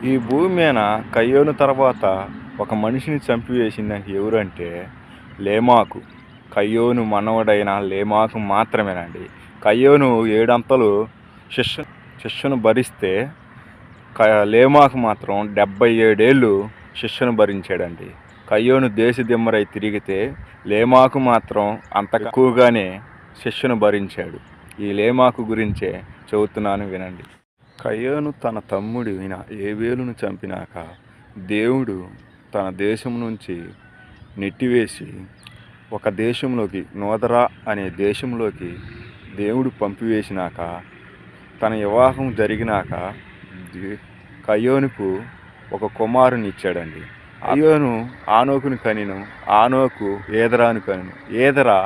ఈ భూమి మీద కయ్యోను తర్వాత ఒక మనిషిని చంపివేసిందంటే ఎవరంటే లేమాకు. కయ్యోను మనవడైన లేమాకు మాత్రమేనండి. కయ్యోను ఏడంతలు శిష్యు శిష్యును భరిస్తే లేమాకు మాత్రం 77 ఏళ్ళు శిష్యును భరించాడండి. కయ్యోను దేశదిమ్మరై తిరిగితే లేమాకు మాత్రం అంత ఎక్కువగానే శిష్యును భరించాడు. ఈ లేమాకు గురించే చెబుతున్నాను వినండి. కయ్యోను తన తమ్ముడిన ఏబేలును చంపినాక దేవుడు తన దేశం నుంచి నెట్టివేసి ఒక దేశంలోకి, నోదరా అనే దేశంలోకి దేవుడు పంపివేసినాక, తన వివాహం జరిగినాక కయ్యోనుకు ఒక కుమారుని ఇచ్చాడండి. కయ్యోను ఆనోకుని కనిను, ఆనోకు ఏదరాను కనును, ఏదరా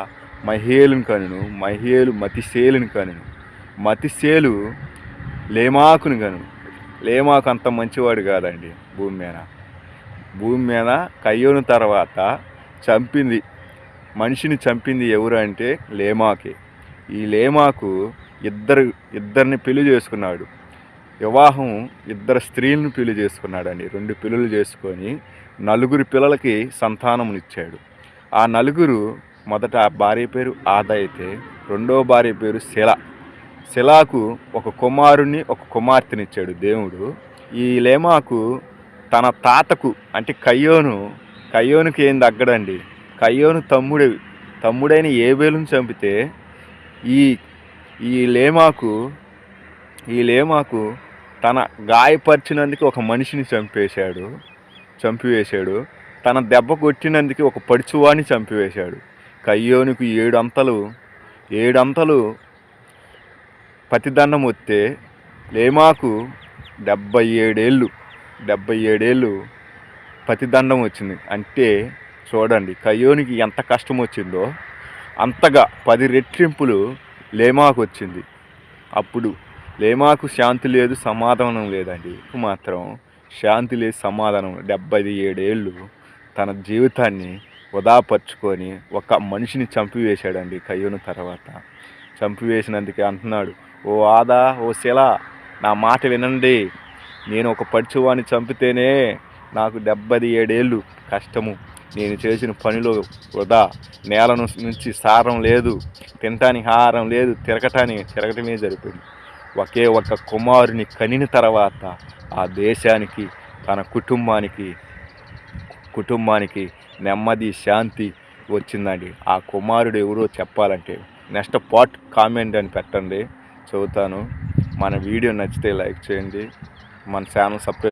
మహేలుని కనును, మహేలు మతిసేలుని కనును, మతిసేలు లేమాకుని కను. లేమాకు అంత మంచివాడు కాదండి. భూమి మీద కయ్యోను తర్వాత మనిషిని చంపింది ఎవరు అంటే లేమాకే. ఈ లేమాకు ఇద్దరిని పెళ్లి చేసుకున్నాడు. వివాహం 2 స్త్రీలను పెళ్లి చేసుకున్నాడండి. 2 పెళ్ళిళ్ళు చేసుకొని 4 పిల్లలకి సంతానమునిచ్చాడు. ఆ 4 మొదట భార్య పేరు ఆద అయితే, రెండవ భార్య పేరు శిలాకు ఒక కుమారుని ఒక కుమార్తెనిచ్చాడు దేవుడు. ఈ లేమాకు తన తాతకు అంటే కయ్యోనుకి ఏం తగ్గడండి. కయ్యోను తమ్ముడైన ఏబేలును చంపితే ఈ లేమాకు తన గాయపరిచినందుకు ఒక మనిషిని చంపివేశాడు. తన దెబ్బ కొట్టినందుకు ఒక పడుచువాడిని చంపివేశాడు. కయ్యోనుకు 7 అంతలు ప్రతిదండం వస్తే లేమాకు 77 ఏళ్ళు ప్రతిదండం వచ్చింది. అంటే చూడండి కయ్యోనికి ఎంత కష్టం వచ్చిందో అంతగా 10 రెట్టింపులు లేమాకు వచ్చింది. అప్పుడు లేమాకు శాంతి లేదు, సమాధానం లేదండి. మాత్రం శాంతి లేదు, సమాధానం. 77 ఏళ్ళు తన జీవితాన్ని వృధాపరుచుకొని ఒక మనిషిని చంపివేశాడండి. కయ్యోను తర్వాత చంపివేసినందుకే అంటున్నాడు, ఓ ఆదా, ఓ శిల, నా మాట వినండి. నేను ఒక పడుచువాడిని చంపితేనే నాకు 77 ఏళ్ళు కష్టము. నేను చేసిన పనిలో వృధా. నేల నుంచి సారం లేదు, తినటానికి ఆహారం లేదు, తిరగటమే జరిపోయింది. ఒకే ఒక కుమారుని కనిన తర్వాత ఆ దేశానికి, తన కుటుంబానికి నెమ్మది, శాంతి వచ్చిందండి. ఆ కుమారుడు ఎవరో చెప్పాలంటే నెక్స్ట్ పార్ట్ కామెంట్ అని పెట్టండి, చదువుతాను. మన వీడియో నచ్చితే లైక్ చేయండి, మన ఛానల్ సబ్స్క్రైబ్